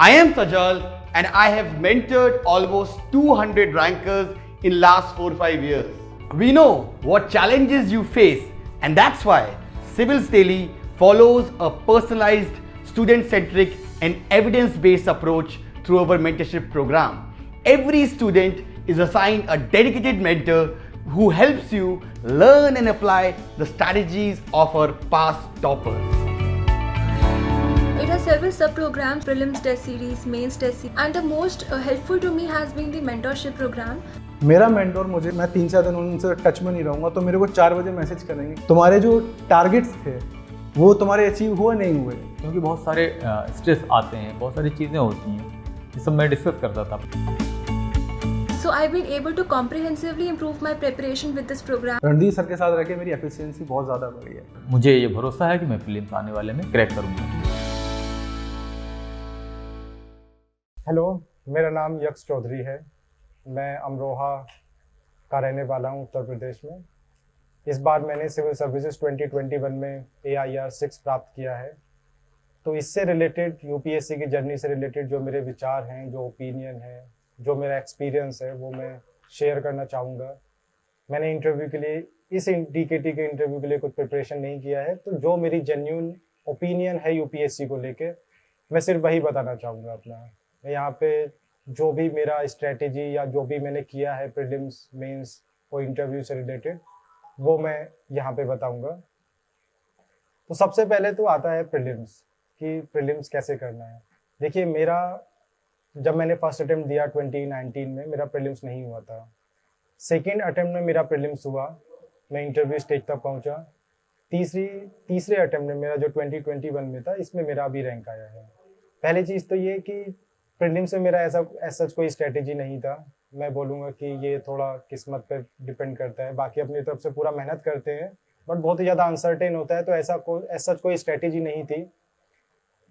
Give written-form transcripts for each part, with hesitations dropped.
I am Sajal and I have mentored almost 200 rankers in last 4-5 years. We know what challenges you face, and that's why Civils Daily follows a personalized, student-centric and evidence-based approach through our mentorship program. Every student is assigned a dedicated mentor who helps you learn and apply the strategies of our past toppers. It has several sub-programs, prelims test series, mains test series, and the most helpful to me has been the mentorship program. मेरा mentor मुझे, मैं 3-4 दिन उनसे touch में नहीं रहूँगा तो मेरे को 4 बजे मैसेज करेंगे, तुम्हारे जो टारगेट्स थे वो तुम्हारे अचीव हुए नहीं हुए, क्योंकि बहुत सारे स्ट्रेस आते हैं, बहुत सारी चीज़ें होती हैं, ये सब मैं डिस्कस करता था। So I've been able to comprehensively improve my preparation with this program. Randeep sir के साथ रह के मेरी एफिशिएंसी बहुत ज़्यादा बढ़ी है। मुझे ये भरोसा है कि मैं प्रीलिम्स आने वाले में क्रैक करूँगा। हेलो, मेरा नाम यक्ष चौधरी है। मैं अमरोहा का रहने वाला हूँ, उत्तर प्रदेश में। इस बार मैंने सिविल सर्विसेज 2021 में AIR 6 प्राप्त किया है। तो इससे रिलेटेड, यूपीएससी की जर्नी से रिलेटेड जो मेरे विचार हैं, जो ओपिनियन है, जो मेरा एक्सपीरियंस है, वो मैं शेयर करना चाहूँगा। मैंने इंटरव्यू के लिए, इस DKT के इंटरव्यू के लिए कुछ प्रिपरेशन नहीं किया है, तो जो मेरी जेन्युइन ओपिनियन है यूपीएससी को लेके, मैं सिर्फ वही बताना चाहूँगा अपना। मैं यहाँ पे जो भी मेरा स्ट्रेटेजी या जो भी मैंने किया है प्रीलिम्स, मेंस और इंटरव्यू से रिलेटेड, वो मैं यहाँ पे बताऊँगा। तो सबसे पहले तो आता है प्रीलिम्स, कि प्रीलिम्स कैसे करना है। देखिए, मेरा जब मैंने फर्स्ट अटेम्प्ट दिया 2019 में, मेरा प्रीलिम्स नहीं हुआ था। सेकेंड अटेम्प्ट में मेरा प्रीलिम्स हुआ, मैं इंटरव्यू स्टेज तक पहुंचा। तीसरे अटेम्प्ट में मेरा जो 2021 में था, इसमें मेरा अभी रैंक आया है। पहली चीज़ तो ये कि प्रीलिम्स में मेरा ऐसा कोई स्ट्रेटेजी नहीं था। मैं बोलूँगा कि ये थोड़ा किस्मत पे डिपेंड करता है। बाकी अपनी तरफ से पूरा मेहनत करते हैं, बट बहुत ही ज़्यादा अनसर्टेन होता है, तो ऐसा कोई स्ट्रेटेजी नहीं थी।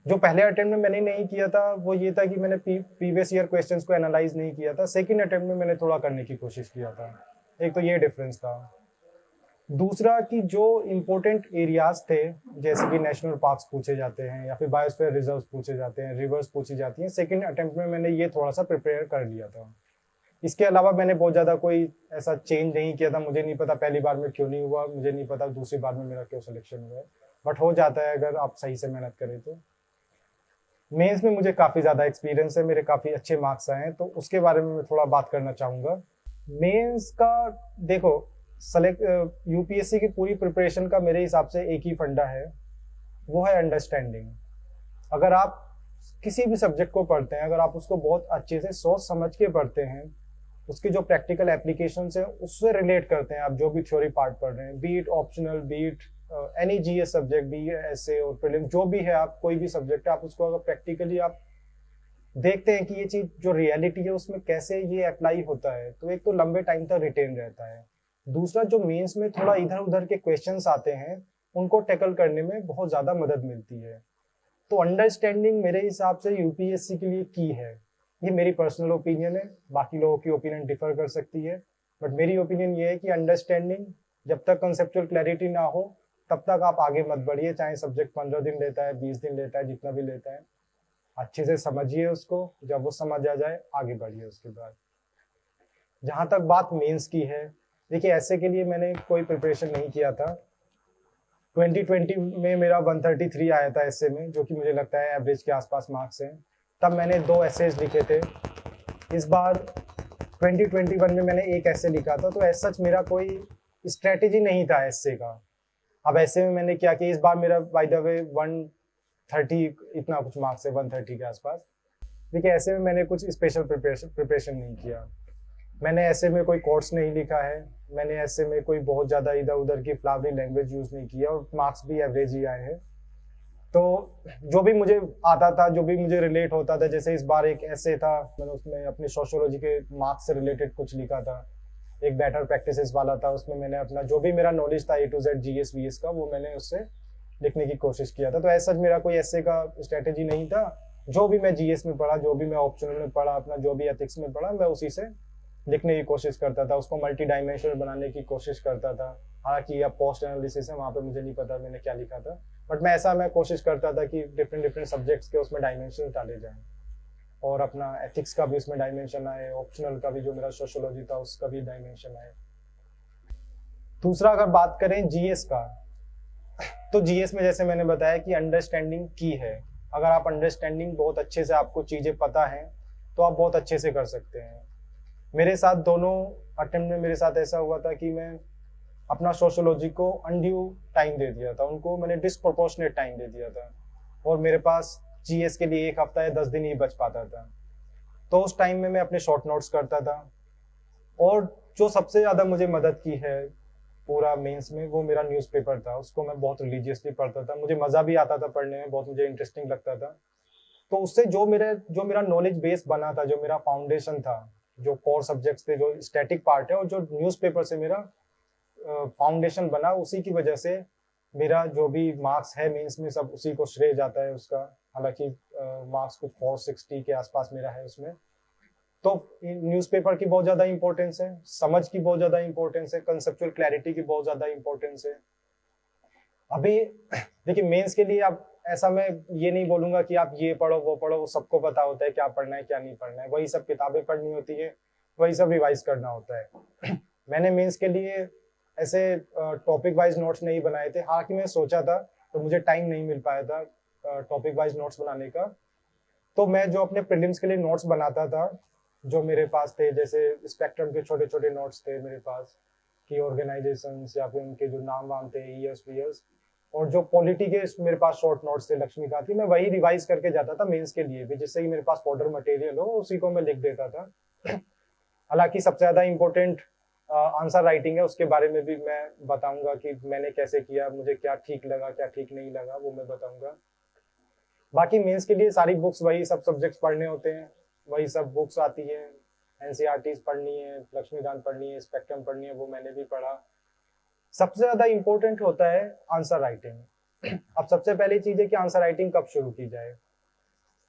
जो पहले अटेम्प्ट में मैंने नहीं किया था, वो ये था कि मैंने प्रीवियस ईयर क्वेश्चंस को एनालाइज नहीं किया था। सेकंड अटेम्प्ट में मैंने थोड़ा करने की कोशिश किया था। एक तो ये डिफरेंस था। दूसरा कि जो इम्पोर्टेंट एरियाज थे, जैसे कि नेशनल पार्क्स पूछे जाते हैं या फिर बायोस्फीयर रिजर्व्स पूछे जाते हैं, रिवर्स पूछी जाती हैं, सेकंड अटेम्प्ट में मैंने ये थोड़ा सा प्रिपेयर कर लिया था। इसके अलावा मैंने बहुत ज़्यादा कोई ऐसा चेंज नहीं किया था। मुझे नहीं पता पहली बार में क्यों नहीं हुआ, मुझे नहीं पता दूसरी बार में मेरा क्यों सिलेक्शन हुआ है, बट हो जाता है अगर आप सही से मेहनत करें तो। मेंस में मुझे काफ़ी ज़्यादा एक्सपीरियंस है, मेरे काफ़ी अच्छे मार्क्स आए हैं, तो उसके बारे में मैं थोड़ा बात करना चाहूँगा। मेंस का देखो, यूपीएससी की पूरी प्रिपरेशन का मेरे हिसाब से एक ही फंडा है, वो है अंडरस्टैंडिंग। अगर आप किसी भी सब्जेक्ट को पढ़ते हैं, अगर आप उसको बहुत अच्छे से सोच समझ के पढ़ते हैं, उसके जो प्रैक्टिकल एप्लीकेशंस हैं उससे रिलेट करते हैं, आप जो भी थ्योरी पार्ट पढ़ रहे हैं, be it optional, be it any GS subject, be essay और प्रीलिम, जो भी है, आप कोई भी सब्जेक्ट है, आप उसको अगर प्रैक्टिकली आप देखते हैं कि ये चीज़ जो रियलिटी है उसमें कैसे ये अप्लाई होता है, तो एक तो लंबे टाइम तक रिटेन रहता है। दूसरा, जो मेंस में थोड़ा इधर उधर के क्वेश्चंस आते हैं, उनको टैकल करने में बहुत ज़्यादा मदद मिलती है। तो अंडरस्टैंडिंग मेरे हिसाब से यूपीएससी के लिए की है। ये मेरी पर्सनल ओपिनियन है, बाकी लोगों की ओपिनियन डिफर कर सकती है, बट मेरी ओपिनियन ये है कि अंडरस्टैंडिंग, जब तक कंसेप्चुअल क्लैरिटी ना हो तब तक आप आगे मत बढ़िए। चाहे सब्जेक्ट 15 दिन लेता है, 20 दिन लेता है, जितना भी लेता है, अच्छे से समझिए उसको। जब वो समझ आ जाए, आगे बढ़िए उसके बाद। जहाँ तक बात मेंस की है, देखिए, ऐसे के लिए मैंने कोई प्रिपरेशन नहीं किया था। 2020 में मेरा 133 आया था ऐसे में, जो कि मुझे लगता है एवरेज के आसपास मार्क्स हैं। तब मैंने 2 एसेज लिखे थे। इस बार 2021 में मैंने एक एसे लिखा था, तो ऐसा सच मेरा कोई स्ट्रेटेजी नहीं था एसे का। अब ऐसे में मैंने क्या किया, इस बार मेरा बाय द वे 130 इतना कुछ मार्क्स है, 130 के आसपास। देखिए, ऐसे में मैंने कुछ स्पेशल प्रिपरेशन नहीं किया। मैंने ऐसे में कोई कोर्स नहीं लिखा है, मैंने ऐसे में कोई बहुत ज़्यादा इधर उधर की फ्लावरी लैंग्वेज यूज़ नहीं किया, और मार्क्स भी एवरेज ही आए हैं। तो जो भी मुझे आता था, जो भी मुझे रिलेट होता था, जैसे इस बार एक ऐसे था, मैंने उसमें अपनी सोशियोलॉजी के मार्क्स से रिलेटेड कुछ लिखा था। एक बेटर प्रैक्टिसेस वाला था, उसमें मैंने अपना जो भी मेरा नॉलेज था A to Z GS VS का, वो मैंने उससे लिखने की कोशिश किया था। तो ऐसा मेरा कोई ऐसे का स्ट्रेटेजी नहीं था। जो भी मैं GS में पढ़ा, जो भी मैं ऑप्शनल में पढ़ा, अपना जो भी एथिक्स में पढ़ा, मैं उसी से लिखने की कोशिश करता था, उसको मल्टी डायमेंशनल बनाने की कोशिश करता था। हालांकि अब पोस्ट एनालिसिस है, वहाँ पे मुझे नहीं पता मैंने क्या लिखा था, बट मैं कोशिश करता था कि डिफरेंट सब्जेक्ट्स के उसमें डायमेंशन डाले जाएं। और अपना एथिक्स का भी उसमें डायमेंशन आए, ऑप्शनल का भी जो मेरा सोशोलॉजी था उसका भी डायमेंशन आए। दूसरा अगर बात करें जीएस का, तो जीएस में जैसे मैंने बताया कि अंडरस्टैंडिंग की है। अगर आप अंडरस्टैंडिंग बहुत अच्छे से, आपको चीज़ें पता हैं, तो आप बहुत अच्छे से कर सकते हैं। मेरे साथ दोनों अटेम्प्ट में मेरे साथ ऐसा हुआ था कि मैं अपना सोशोलॉजी को अनड्यू टाइम दे दिया था, उनको मैंने डिसप्रोपोर्शनेट टाइम दे दिया था, और मेरे पास जीएस के लिए 1 हफ्ता या 10 दिन ही बच पाता था। तो उस टाइम में मैं अपने शॉर्ट नोट्स करता था, और जो सबसे ज़्यादा मुझे मदद की है पूरा मेंस में, वो मेरा न्यूज़पेपर था। उसको मैं बहुत रिलीजियसली पढ़ता था, मुझे मज़ा भी आता था पढ़ने में, बहुत मुझे इंटरेस्टिंग लगता था। तो उससे जो मेरा नॉलेज बेस बना था, जो मेरा फाउंडेशन था, जो कोर सब्जेक्ट्स थे, जो स्टैटिक पार्ट है, और जो न्यूज़पेपर से मेरा फाउंडेशन बना, उसी की वजह से मेरा जो भी मार्क्स है मेंस में सब उसी को श्रेय जाता है उसका। हालांकि मार्क्स कुछ 460 के आसपास मेरा है उसमें। तो न्यूज़पेपर की बहुत ज़्यादा इंपॉर्टेंस है, समझ की बहुत ज़्यादा इंपॉर्टेंस है, कंसेप्चुअल क्लैरिटी की बहुत ज़्यादा इंपॉर्टेंस है। अभी देखिए मेंस के लिए आप ऐसा, मैं ये नहीं बोलूँगा कि आप ये पढ़ो वो पढ़ो, वो सबको पता होता है क्या पढ़ना है क्या नहीं पढ़ना है, वही सब किताबें पढ़नी होती है, वही सब रिवाइज करना होता है। मैंने मेंस के लिए ऐसे टॉपिक वाइज नोट्स नहीं बनाए थे। हाँ कि मैं सोचा था, तो मुझे टाइम नहीं मिल पाया था टॉपिक वाइज नोट्स बनाने का। तो मैं जो अपने प्रीलिम्स के लिए नोट्स बनाता था, जो मेरे पास थे, जैसे स्पेक्ट्रम के छोटे छोटे नोट्स थे मेरे पास, कि ऑर्गेनाइजेशंस या फिर उनके जो नाम वाम थे, ईयर्स वीयर्स, और जो पॉलिटी के मेरे पास शॉर्ट नोट्स थे लक्ष्मीकांत की, मैं वही रिवाइज करके जाता था मेंस के लिए भी, जिससे कि मेरे पास फॉर्डर मटेरियल हो, उसी को मैं लिख देता था। हालांकि सबसे ज़्यादा इम्पोर्टेंट आंसर राइटिंग है, उसके बारे में भी मैं बताऊंगा कि मैंने कैसे किया, मुझे क्या ठीक लगा क्या ठीक नहीं लगा, वो मैं बताऊंगा। बाकी मेंस के लिए सारी बुक्स, वही सब सब्जेक्ट्स पढ़ने होते हैं, वही सब बुक्स आती है, एनसीईआरटीज पढ़नी है, लक्ष्मीकांत पढ़नी है, स्पेक्ट्रम पढ़नी है, वो मैंने भी पढ़ा। सबसे ज़्यादा इम्पोर्टेंट होता है आंसर राइटिंग। अब सबसे पहली चीज़ है कि आंसर राइटिंग कब शुरू की जाए।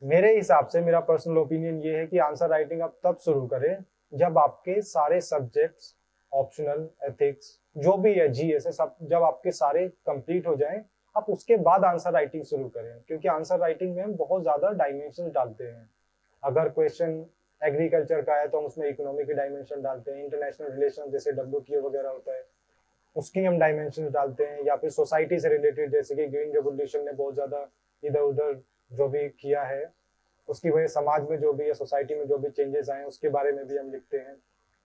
मेरे हिसाब से, मेरा पर्सनल ओपिनियन ये है कि आंसर राइटिंग आप तब शुरू करें जब आपके सारे सब्जेक्ट्स, ऑप्शनल, एथिक्स, जो भी है, जीएस है, सब जब आपके सारे कंप्लीट हो जाएं, आप उसके बाद आंसर राइटिंग शुरू करें। क्योंकि आंसर राइटिंग में हम बहुत ज़्यादा डायमेंशन डालते हैं। अगर क्वेश्चन एग्रीकल्चर का है तो हम उसमें इकोनॉमिक की डायमेंशन डालते हैं, इंटरनेशनल रिलेशन जैसे WTO वगैरह होता है उसकी हम डायमेंशन डालते हैं, या फिर सोसाइटी से रिलेटेड, जैसे कि ग्रीन रेवोल्यूशन ने बहुत ज़्यादा इधर उधर जो भी किया है, उसकी वजह समाज में जो भी है, सोसाइटी में जो भी चेंजेस आए, उसके बारे में भी हम लिखते हैं।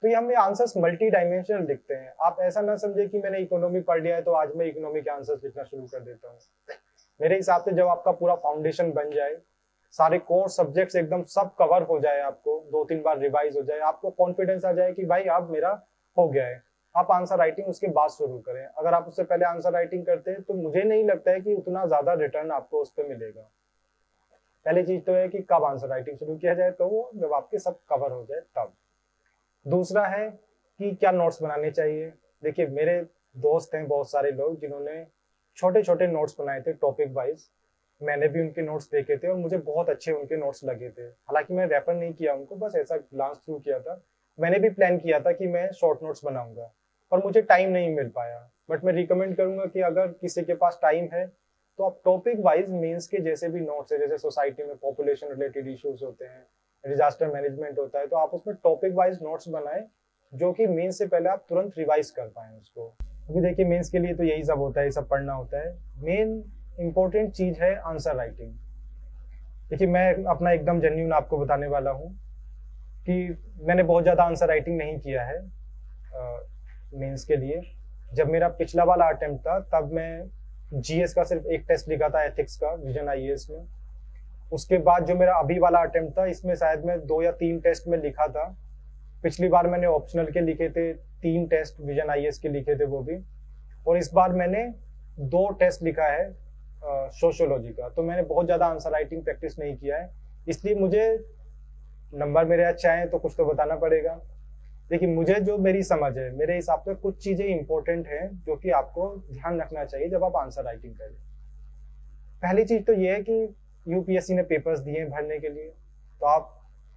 तो ये हम आंसर्स मल्टी डायमेंशनल लिखते हैं। आप ऐसा ना समझे कि मैंने इकोनॉमी पढ़ लिया है तो आज मैं इकोनॉमी के आंसर्स लिखना शुरू कर देता हूँ। मेरे हिसाब से जब आपका पूरा फाउंडेशन बन जाए, सारे कोर सब्जेक्ट्स एकदम सब कवर हो जाए, आपको 2-3 बार रिवाइज हो जाए, आपको कॉन्फिडेंस आ जाए कि भाई अब मेरा हो गया है, आप आंसर राइटिंग उसके बाद शुरू करें। अगर आप उससे पहले आंसर राइटिंग करते हैं तो मुझे नहीं लगता है कि उतना ज्यादा रिटर्न आपको उस पर मिलेगा। पहली चीज तो है कि कब आंसर राइटिंग शुरू किया जाए, तो वो जब आपके सब कवर हो जाए तब। दूसरा है कि क्या नोट्स बनाने चाहिए। देखिए मेरे दोस्त हैं बहुत सारे लोग जिन्होंने छोटे छोटे नोट्स बनाए थे टॉपिक वाइज, मैंने भी उनके नोट्स देखे थे और मुझे बहुत अच्छे उनके नोट्स लगे थे। हालांकि मैं रेफर नहीं किया उनको, बस ऐसा ग्लांस थ्रू किया था। मैंने भी प्लान किया था कि मैं शॉर्ट नोट्स बनाऊंगा, पर मुझे टाइम नहीं मिल पाया। बट मैं रिकमेंड करूंगा कि अगर किसी के पास टाइम है तो आप टॉपिक वाइज मेंस के जैसे भी नोट्स है, जैसे सोसाइटी में पॉपुलेशन रिलेटेड इश्यूज होते हैं, डिजास्टर मैनेजमेंट होता है, तो आप उसमें टॉपिक वाइज नोट्स बनाएं जो कि मेंस से पहले आप तुरंत रिवाइज कर पाएं उसको। अभी देखिए मेंस के लिए तो यही सब होता है, ये सब पढ़ना होता है। मेन इंपॉर्टेंट चीज है आंसर राइटिंग। देखिए मैं अपना एकदम जेन्युइन आपको बताने वाला हूँ कि मैंने बहुत ज़्यादा आंसर राइटिंग नहीं किया है मेंस के लिए। जब मेरा पिछला वाला अटेम्प्ट था तब मैं जीएस का सिर्फ एक टेस्ट लिखा था, एथिक्स का, विजन आईएएस में। उसके बाद जो मेरा अभी वाला अटेम्प्ट था इसमें शायद मैं 2 या 3 टेस्ट में लिखा था। पिछली बार मैंने ऑप्शनल के लिखे थे 3 टेस्ट, विजन आईएएस के लिखे थे वो भी, और इस बार मैंने 2 टेस्ट लिखा है सोशियोलॉजी का। तो मैंने बहुत ज़्यादा आंसर राइटिंग प्रैक्टिस नहीं किया है, इसलिए मुझे नंबर मेरे अच्छे आए तो कुछ तो बताना पड़ेगा। देखिए मुझे जो मेरी समझ है, मेरे हिसाब से कुछ चीज़ें इंपॉर्टेंट हैं जो कि आपको ध्यान रखना चाहिए जब आप आंसर राइटिंग करें। पहली चीज़ तो ये है कि यूपीएससी ने पेपर्स दिए हैं भरने के लिए, तो आप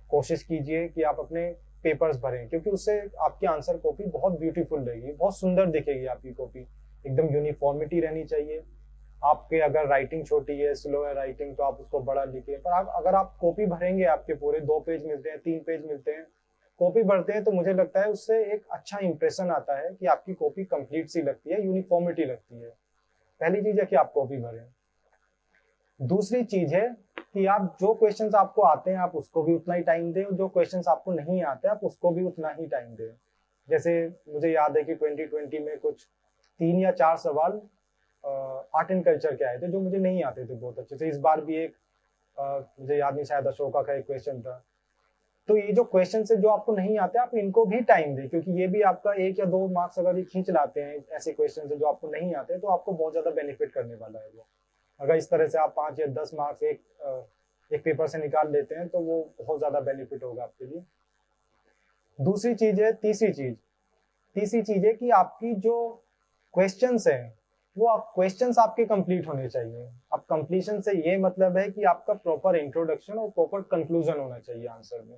कोशिश कीजिए कि आप अपने पेपर्स भरें, क्योंकि उससे आपकी आंसर कॉपी बहुत ब्यूटीफुल रहेगी, बहुत सुंदर दिखेगी आपकी कॉपी, एकदम यूनिफॉर्मिटी रहनी चाहिए। आपके अगर राइटिंग छोटी है, स्लो है राइटिंग, तो आप उसको बड़ा लिखिए। पर अगर आप कॉपी भरेंगे, आपके पूरे 2 पेज मिलते हैं, 3 पेज मिलते हैं, कॉपी भरते हैं, तो मुझे लगता है उससे एक अच्छा इंप्रेशन आता है कि आपकी कॉपी कंप्लीट सी लगती है, यूनिफॉर्मिटी लगती है। पहली चीज है कि आप कॉपी भरें। दूसरी चीज है कि आप जो क्वेश्चंस आपको आते हैं आप उसको भी उतना ही टाइम दें, और जो क्वेश्चंस आपको नहीं आते आप उसको भी उतना ही टाइम दें। जैसे मुझे याद है कि 2020 में कुछ 3 या 4 सवाल आर्ट एंड कल्चर के आए थे जो मुझे नहीं आते थे बहुत अच्छे से। इस बार भी एक मुझे याद नहीं, शायद अशोका का एक क्वेश्चन था। तो ये जो क्वेश्चन है जो आपको नहीं आते आप इनको भी टाइम दें, क्योंकि ये भी आपका 1 या 2 मार्क्स अगर ये खींच लाते हैं ऐसे क्वेश्चन से जो आपको नहीं आते, तो आपको बहुत ज्यादा बेनिफिट करने वाला है वो। अगर इस तरह से आप 5 या 10 मार्क्स एक पेपर से निकाल लेते हैं तो वो बहुत ज्यादा बेनिफिट होगा आपके लिए। दूसरी चीज है, तीसरी चीज है कि आपकी जो क्वेश्चंस हैं वो क्वेश्चंस आपके कंप्लीट होने चाहिए। अब कंप्लीशन से ये मतलब है कि आपका प्रॉपर इंट्रोडक्शन और प्रॉपर कंक्लूजन होना चाहिए आंसर में।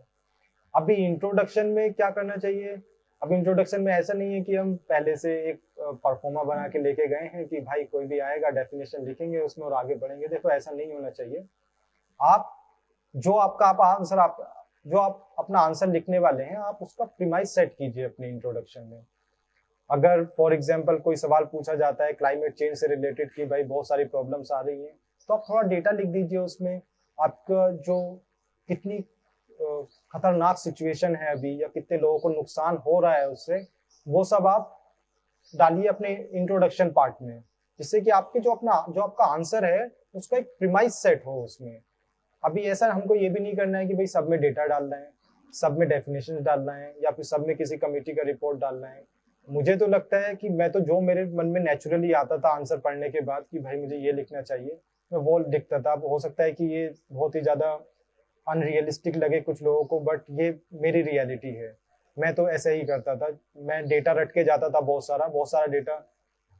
अभी इंट्रोडक्शन में क्या करना चाहिए? अब इंट्रोडक्शन में ऐसा नहीं है कि हम पहले से एक परफॉर्मा बना के लेके गए हैं कि भाई कोई भी आएगा डेफिनेशन लिखेंगे उसमें और आगे बढ़ेंगे। देखो ऐसा नहीं होना चाहिए। आप जो आप अपना आंसर लिखने वाले हैं आप उसका प्रीमाइस सेट कीजिए अपने इंट्रोडक्शन में। अगर फॉर एग्जांपल कोई सवाल पूछा जाता है क्लाइमेट चेंज से रिलेटेड कि भाई बहुत सारी प्रॉब्लम्स आ रही हैं, तो आप थोड़ा डेटा लिख दीजिए उसमें। आपका जो कितनी खतरनाक सिचुएशन है अभी या कितने लोगों को नुकसान हो रहा है उससे, वो सब आप डालिए अपने इंट्रोडक्शन पार्ट में, जिससे कि आपके जो आपका आंसर है उसका एक प्रीमाइस सेट हो उसमें। अभी ऐसा हमको ये भी नहीं करना है कि भाई सब में डेटा डालना है, सब में डेफिनेशन डालना है, या फिर सब में किसी कमेटी का रिपोर्ट डालना है। मुझे तो लगता है कि मैं तो जो मेरे मन में नेचुरली आता था आंसर पढ़ने के बाद कि भाई मुझे ये लिखना चाहिए, मैं वो लिखता था। अब हो सकता है कि ये बहुत ही ज्यादा अनरियलिस्टिक लगे कुछ लोगों को, बट ये मेरी रियलिटी है। मैं तो ऐसे ही करता था, मैं डेटा रट के जाता था, बहुत सारा डेटा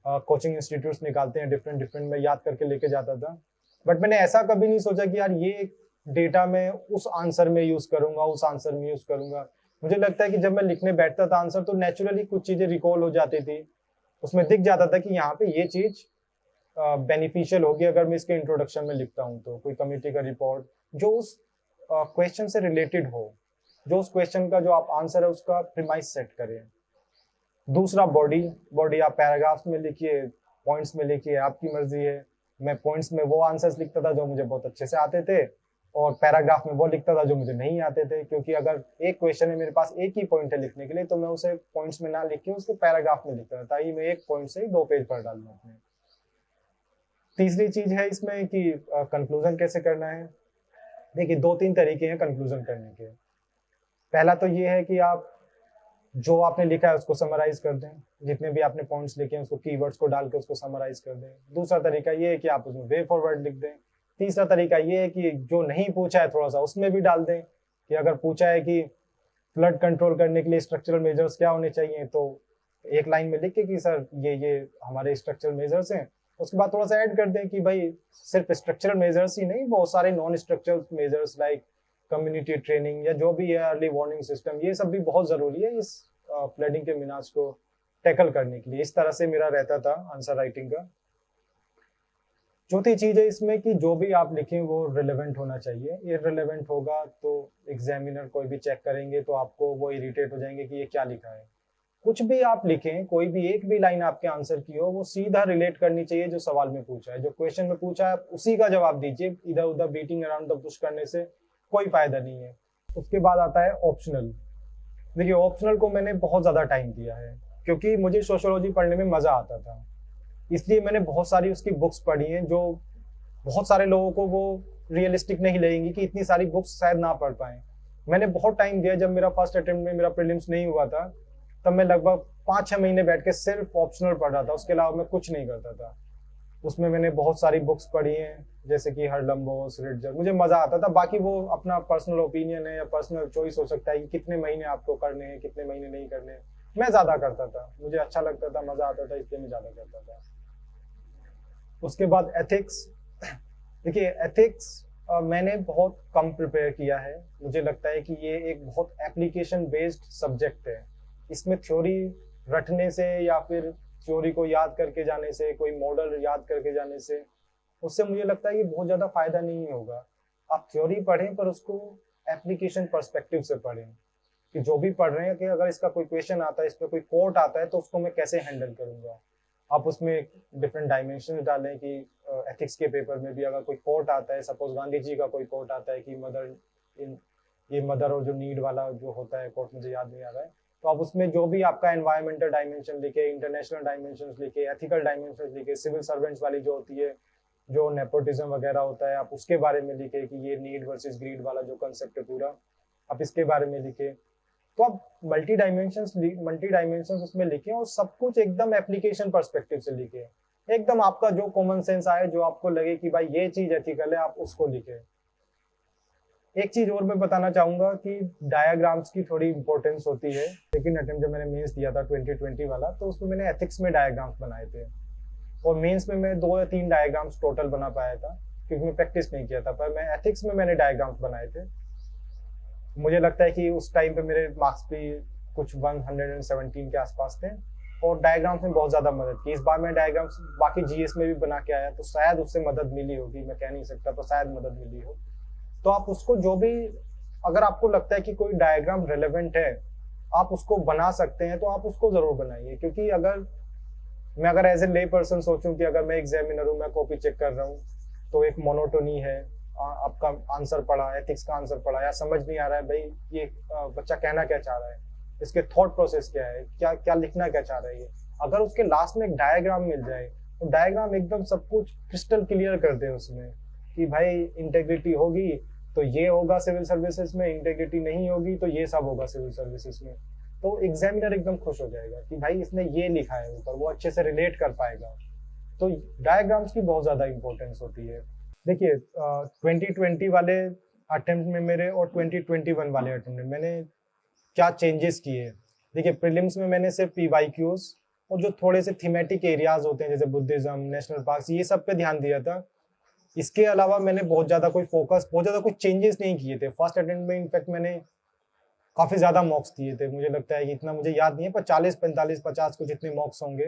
कोचिंग इंस्टीट्यूट्स निकालते हैं डिफरेंट, मैं याद करके लेके जाता था। बट मैंने ऐसा कभी नहीं सोचा कि यार ये डेटा मैं उस आंसर में यूज करूंगा, मुझे लगता है कि जब मैं लिखने बैठता था आंसर तो नेचुरली कुछ चीजें रिकॉल हो जाती थी, उसमें दिख जाता था कि यहाँ पे ये चीज बेनिफिशियल होगी अगर मैं इसके इंट्रोडक्शन में लिखता हूँ। तो कोई कमेटी का रिपोर्ट जो उस क्वेश्चन से रिलेटेड हो, जो उस क्वेश्चन का जो आप आंसर है उसका प्रीमाइस सेट करें। दूसरा बॉडी आप पैराग्राफ्स में लिखिए, पॉइंट्स में लिखिए, आपकी मर्जी है। मैं पॉइंट्स में वो आंसर्स लिखता था जो मुझे बहुत अच्छे से आते थे, और पैराग्राफ में वो लिखता था जो मुझे नहीं आते थे, क्योंकि अगर एक क्वेश्चन है मेरे पास एक ही पॉइंट है लिखने के लिए तो मैं उसे पॉइंट्स में ना लिख के उसको पैराग्राफ में लिखता था, ताकि मैं एक पॉइंट से ही 2 पेज पढ़ डालूं अपने। तीसरी चीज है इसमें कि कंक्लूजन कैसे करना है। देखिए 2-3 तरीके हैं कंक्लूजन करने के। पहला तो ये है कि आप जो आपने लिखा है उसको समराइज कर दें, जितने भी आपने पॉइंट्स लिखे हैं उसको कीवर्ड्स को डाल के उसको समराइज कर दें। दूसरा तरीका ये है कि आप उसमें वे फॉरवर्ड लिख दें। तीसरा तरीका ये है कि जो नहीं पूछा है थोड़ा सा उसमें भी डाल दें, कि अगर पूछा है कि फ्लड कंट्रोल करने के लिए स्ट्रक्चरल मेजर्स क्या होने चाहिए, तो एक लाइन में लिख के कि सर ये हमारे स्ट्रक्चरल मेजर्स हैं। उसके बाद थोड़ा सा ऐड कर दें कि भाई सिर्फ स्ट्रक्चरल मेजर्स ही नहीं, बहुत सारे non structural measures like community training या जो भी है, अर्ली वार्निंग सिस्टम, ये सब भी बहुत जरूरी है इस फ्लडिंग के मिनाज को टैकल करने के लिए। इस तरह से मेरा रहता था आंसर राइटिंग का। चौथी चीज है इसमें कि जो भी आप लिखें वो रिलेवेंट होना चाहिए। इररिलेवेंट होगा तो एग्जामिनर कोई भी चेक करेंगे तो आपको वो इरिटेट हो जाएंगे कि ये क्या लिखा है। कुछ भी आप लिखें, कोई भी एक भी लाइन आपके आंसर की हो, वो सीधा रिलेट करनी चाहिए जो सवाल में पूछा है, जो क्वेश्चन में पूछा है उसी का जवाब दीजिए। इधर उधर बीटिंग अराउंड द बुश करने से कोई फायदा नहीं है। उसके बाद आता है ऑप्शनल। देखिए ऑप्शनल को मैंने बहुत ज़्यादा टाइम दिया है, क्योंकि मुझे सोशियोलॉजी पढ़ने में मज़ा आता था, इसलिए मैंने बहुत सारी उसकी बुक्स पढ़ी हैं, जो बहुत सारे लोगों को वो रियलिस्टिक नहीं लगेंगी कि इतनी सारी बुक्स शायद ना पढ़ पाएँ। मैंने बहुत टाइम दिया। जब मेरा फर्स्ट अटेम्प्ट में मेरा प्रीलिम्स नहीं हुआ था तब मैं लगभग 5-6 महीने बैठ के सिर्फ ऑप्शनल पढ़ रहा था, उसके अलावा मैं कुछ नहीं करता था। उसमें मैंने बहुत सारी बुक्स पढ़ी हैं, जैसे कि हरलम्बोस, रिडजर, मुझे मज़ा आता था। बाकी वो अपना पर्सनल ओपिनियन है या पर्सनल चॉइस हो सकता है कि कितने महीने आपको करने हैं, कितने महीने नहीं करने हैं। मैं ज़्यादा करता था, मुझे अच्छा लगता था, मज़ा आता था, इसलिए मैं ज़्यादा करता था। उसके बाद एथिक्स। देखिए एथिक्स मैंने बहुत कम प्रिपेयर किया है। मुझे लगता है कि ये एक बहुत एप्लीकेशन बेस्ड सब्जेक्ट है। इसमें थ्योरी रटने से या फिर थ्योरी को याद करके जाने से, कोई मॉडल याद करके जाने से उससे मुझे लगता है कि बहुत ज़्यादा फायदा नहीं होगा। आप थ्योरी पढ़ें पर उसको एप्लीकेशन पर्सपेक्टिव से पढ़ें, कि जो भी पढ़ रहे हैं कि अगर इसका कोई क्वेश्चन आता है, इस पर कोई कोट आता है तो उसको मैं कैसे हैंडल करूँगा। आप उसमें डिफरेंट डायमेंशन डालें कि एथिक्स के पेपर में भी अगर कोई कोट आता है, सपोज गांधी जी का कोई कोट आता है कि मदर और जो नीड वाला जो होता है कोट, मुझे याद नहीं आ रहा है, तो आप उसमें जो भी आपका एनवायरमेंटल डायमेंशन लिखे, इंटरनेशनल डायमेंशन लिखे, एथिकल डायमेंशन लिखे, सिविल सर्वेंट्स वाली जो होती है, जो नेपोटिज्म वगैरह होता है, आप उसके बारे में लिखे कि ये नीड वर्सेस ग्रीड वाला जो कंसेप्ट है पूरा, आप इसके बारे में लिखे। तो आप मल्टी डायमेंशंस उसमें लिखें और सब कुछ एकदम एप्लीकेशन पर्सपेक्टिव से लिखें, एकदम आपका जो कॉमन सेंस आए, जो आपको लगे कि भाई ये चीज एथिकल है, आप उसको लिखें। एक चीज और मैं बताना चाहूंगा कि डायग्राम्स की थोड़ी इंपॉर्टेंस होती है। सेकंड अटेम्प्ट जब मैंने मेंस दिया था 2020 वाला, तो उसमें मैंने एथिक्स में डायग्राम्स बनाए थे और मेंस में मैं 2 या 3 डायग्राम्स टोटल बना पाया था, क्योंकि मैं प्रैक्टिस नहीं किया था। पर मैं एथिक्स में मैंने डायग्राम्स बनाए थे। मुझे लगता है कि उस टाइम पे मेरे मार्क्स भी कुछ 117 के आसपास थे और डायग्राम्स में बहुत ज़्यादा मदद की। इस बार मैं डायग्राम्स बाकी जीएस में भी बना के आया, तो शायद उससे मदद मिली होगी, मैं कह नहीं सकता, पर शायद मदद मिली हो। तो आप उसको जो भी, अगर आपको लगता है कि कोई डायग्राम रेलेवेंट है, आप उसको बना सकते हैं, तो आप उसको ज़रूर बनाइए। क्योंकि अगर एज ए ले पर्सन सोचूं कि अगर मैं एग्जामिनर हूँ, मैं कॉपी चेक कर रहा हूँ, तो एक मोनोटोनी है, आपका आंसर पढ़ा, एथिक्स का आंसर पढ़ा, या समझ नहीं आ रहा है भाई ये बच्चा कहना क्या चाह रहा है, इसके थॉट प्रोसेस क्या है, क्या क्या लिखना क्या चाह रहा है ये। अगर उसके लास्ट में एक डायग्राम मिल जाए, तो डायग्राम एकदम सब कुछ क्रिस्टल क्लियर कर दे उसमें कि भाई इंटेग्रिटी होगी तो ये होगा सिविल सर्विसेज में, इंटेग्रिटी नहीं होगी तो ये सब होगा सिविल सर्विसेज में। तो एग्जामिनर एकदम खुश हो जाएगा कि भाई इसने ये लिखा है ऊपर, वो अच्छे से रिलेट कर पाएगा। तो डायग्राम्स की बहुत ज़्यादा इंपॉर्टेंस होती है। देखिए 2020 वाले अटेम्प्ट में मेरे और 2021 वाले अटेम्प्ट में मैंने क्या चेंजेस किए। देखिए प्रीलिम्स में मैंने सिर्फ PYQs और जो थोड़े से थीमेटिक एरियाज होते हैं जैसे बुद्धिज्म, नेशनल पार्क्स, ये सब पे ध्यान दिया था। इसके अलावा मैंने बहुत ज़्यादा कुछ चेंजेस नहीं किए थे। फर्स्ट अटेम्प्ट में इनफैक्ट मैंने काफ़ी ज़्यादा मॉक्स दिए थे, मुझे लगता है कि इतना मुझे याद नहीं है, पर 40, 45, 50 कुछ इतने मॉक्स होंगे।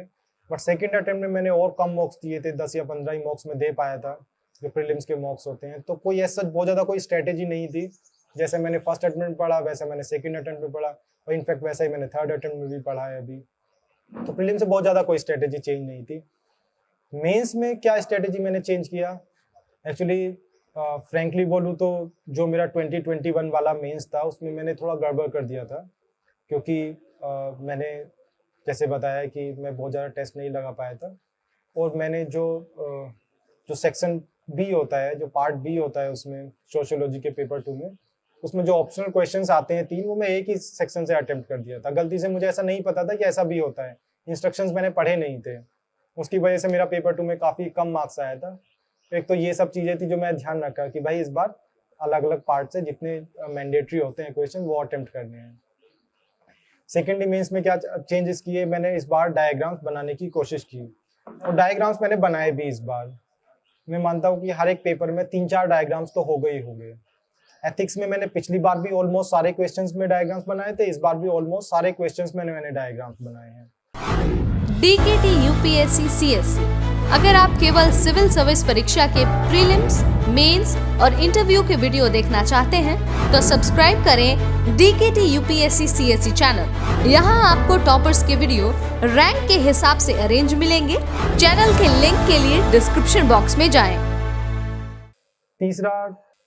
बट सेकंड अटेम्प्ट में मैंने और कम मॉक्स दिए थे, 10 या 15 ही मॉक्स में दे पाया था जो प्रीलिम्स के मॉक्स होते हैं। तो कोई ऐसा बहुत ज़्यादा कोई स्ट्रेटेजी नहीं थी। जैसे मैंने फर्स्ट अटेम्प्ट में पढ़ा वैसे मैंने सेकंड अटेम्प्ट में पढ़ा, और इनफैक्ट वैसा ही मैंने थर्ड अटेम्प्ट में भी पढ़ा है अभी। तो प्रीलिम्स से बहुत ज़्यादा कोई स्ट्रेटेजी चेंज नहीं थी। मेंस में क्या स्ट्रेटेजी मैंने चेंज किया, एक्चुअली फ्रैंकली बोलूँ तो जो मेरा 2021 वाला मेंस था उसमें मैंने थोड़ा गड़बड़ कर दिया था, क्योंकि मैंने जैसे बताया कि मैं बहुत ज़्यादा टेस्ट नहीं लगा पाया था। और मैंने जो सेक्शन बी होता है, जो पार्ट बी होता है उसमें सोशियोलॉजी के पेपर 2 में, उसमें जो ऑप्शनल क्वेश्चंस आते हैं 3, वो मैं एक ही सेक्शन से अटेम्प्ट कर दिया था। गलती से मुझे ऐसा नहीं पता था कि ऐसा भी होता है, इंस्ट्रक्शंस मैंने पढ़े नहीं थे, उसकी वजह से मेरा पेपर 2 में काफ़ी कम मार्क्स आया था। एक तो ये सब चीज़ें थी जो मैं ध्यान रखा कि भाई इस बार अलग अलग पार्ट से जितने मैंडेटरी होते हैं क्वेश्चन वो अटेम्प्ट करने हैं। सेकेंड मेंस में क्या चेंजेस किए, मैंने इस बार डायग्राम्स बनाने की कोशिश की और डायग्राम्स मैंने बनाए भी इस बार। मैं मानता हूँ कि हर एक पेपर में 3-4 डायग्राम्स तो हो गए। एथिक्स में मैंने पिछली बार भी ऑलमोस्ट सारे क्वेश्चंस में डायग्राम्स बनाए थे, इस बार भी ऑलमोस्ट सारे क्वेश्चंस में मैंने डायग्राम्स बनाए हैं। DKT UPSC CSC, अगर आप केवल सिविल सर्विस परीक्षा के प्रीलिम्स, मेंस और इंटरव्यू के वीडियो देखना चाहते हैं तो सब्सक्राइब करें DKT UPSC CSC चैनल। यहाँ आपको टॉपर्स के वीडियो रैंक के हिसाब से अरेंज मिलेंगे। चैनल के लिंक के लिए डिस्क्रिप्शन बॉक्स में जाएं। तीसरा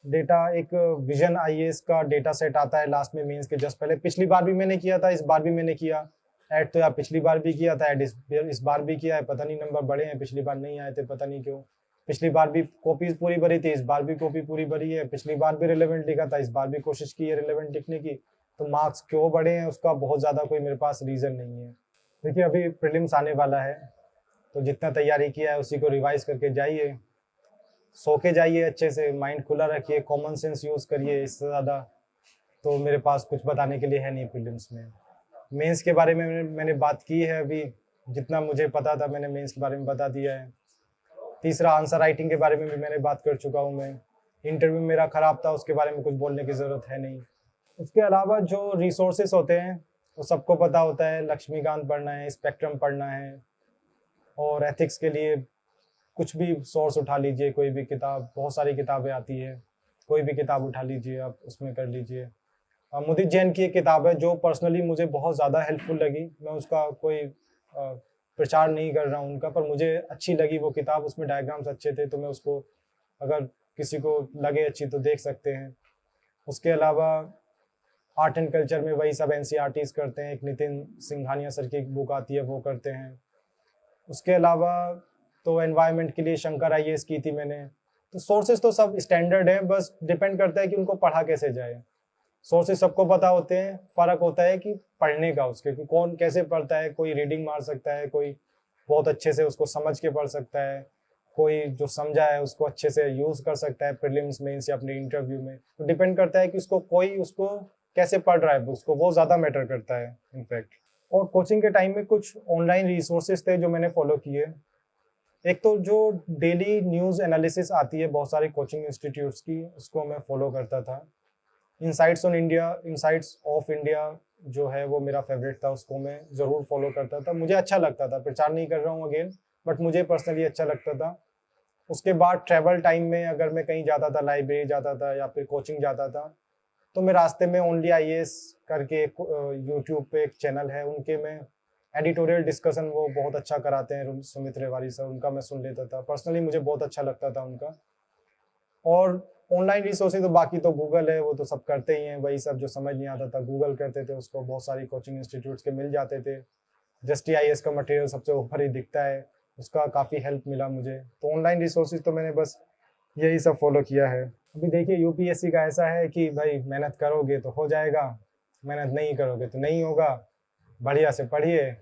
डेटा, एक विजन IAS का डेटा सेट आता है लास्ट में मेंस के जस्ट पहले। पिछली बार भी मैंने किया था, इस बार भी मैंने किया। ऐड तो यार पिछली बार भी किया था, ऐड इस बार भी किया है। पता नहीं नंबर बड़े हैं, पिछली बार नहीं आए थे, पता नहीं क्यों। पिछली बार भी कॉपीज पूरी भरी थी, इस बार भी कॉपी पूरी भरी है। पिछली बार भी रिलेवेंट लिखा था, इस बार भी कोशिश की है रिलेवेंट लिखने की। तो मार्क्स क्यों बढ़े हैं उसका बहुत ज़्यादा कोई मेरे पास रीज़न नहीं है। देखिए अभी प्रीलिम्स आने वाला है, तो जितना तैयारी किया है उसी को रिवाइज करके जाइए, सो के जाइए, अच्छे से माइंड खुला रखिए, कॉमन सेंस यूज़ करिए। इससे ज़्यादा तो मेरे पास कुछ बताने के लिए है नहीं प्रीलिम्स में। मेंस के बारे में मैंने बात की है, अभी जितना मुझे पता था मैंने मेंस के बारे में बता दिया है। तीसरा, आंसर राइटिंग के बारे में भी मैंने बात कर चुका हूँ मैं। इंटरव्यू मेरा ख़राब था, उसके बारे में कुछ बोलने की ज़रूरत है नहीं। उसके अलावा जो रिसोर्सेस होते हैं वो सबको पता होता है। लक्ष्मीकांत पढ़ना है, स्पेक्ट्रम पढ़ना है, और एथिक्स के लिए कुछ भी सोर्स उठा लीजिए, कोई भी किताब, बहुत सारी किताबें आती है, कोई भी किताब उठा लीजिए आप, उसमें कर लीजिए। मुदित जैन की एक किताब है जो पर्सनली मुझे बहुत ज़्यादा हेल्पफुल लगी। मैं उसका कोई प्रचार नहीं कर रहा हूँ उनका, पर मुझे अच्छी लगी वो किताब, उसमें डायग्राम्स अच्छे थे, तो मैं उसको, अगर किसी को लगे अच्छी तो देख सकते हैं। उसके अलावा आर्ट एंड कल्चर में वही सब NCERTs करते हैं, एक नितिन सिंघानिया सर की एक बुक आती है वो करते हैं। उसके अलावा तो एनवायरनमेंट के लिए शंकर IAS की थी मैंने। तो सोर्सेज तो सब स्टैंडर्ड है, बस डिपेंड करता है कि उनको पढ़ा कैसे जाए। सोर्सेज सबको पता होते हैं, फ़र्क होता है कि पढ़ने का उसके, कि कौन कैसे पढ़ता है। कोई रीडिंग मार सकता है, कोई बहुत अच्छे से उसको समझ के पढ़ सकता है, कोई जो समझा है उसको अच्छे से यूज़ कर सकता है प्रीलिम्स मेंस या अपने इंटरव्यू में। तो डिपेंड करता है कि उसको कैसे पढ़ रहा है, उसको वो ज़्यादा मैटर करता है इनफैक्ट। और कोचिंग के टाइम में कुछ ऑनलाइन रिसोर्सेज थे जो मैंने फॉलो किए। एक तो जो डेली न्यूज़ एनालिसिस आती है बहुत सारे कोचिंग इंस्टीट्यूट्स की, उसको मैं फॉलो करता था। इनसाइट्स ऑफ इंडिया जो है वो मेरा फेवरेट था, उसको मैं ज़रूर फॉलो करता था, मुझे अच्छा लगता था। प्रचार नहीं कर रहा हूँ अगेन, बट मुझे पर्सनली अच्छा लगता था। उसके बाद ट्रैवल टाइम में अगर मैं कहीं जाता था, लाइब्रेरी जाता था या फिर कोचिंग जाता था, तो मैं रास्ते में ओनली IAS करके यूट्यूब पे एक चैनल है, उनके में एडिटोरियल डिस्कशन वो बहुत अच्छा कराते हैं, सुमित रेवारी सर, उनका मैं सुन लेता था। पर्सनली मुझे बहुत अच्छा लगता था उनका। और ऑनलाइन रिसोर्सेज तो बाकी तो गूगल है, वो तो सब करते ही हैं, वही सब जो समझ नहीं आता था गूगल करते थे, उसको बहुत सारी कोचिंग इंस्टीट्यूट्स के मिल जाते थे। जस्ट IAS का मटेरियल सबसे ऊपर ही दिखता है, उसका काफ़ी हेल्प मिला मुझे। तो ऑनलाइन रिसोर्सेज तो मैंने बस यही सब फॉलो किया है। अभी देखिए UPSC का ऐसा है कि भाई मेहनत करोगे तो हो जाएगा, मेहनत नहीं करोगे तो नहीं होगा। बढ़िया से पढ़िए,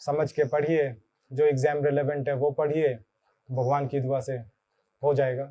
समझ के पढ़िए, जो एग्ज़ाम रिलेवेंट है वो पढ़िए, भगवान की दुआ से हो जाएगा।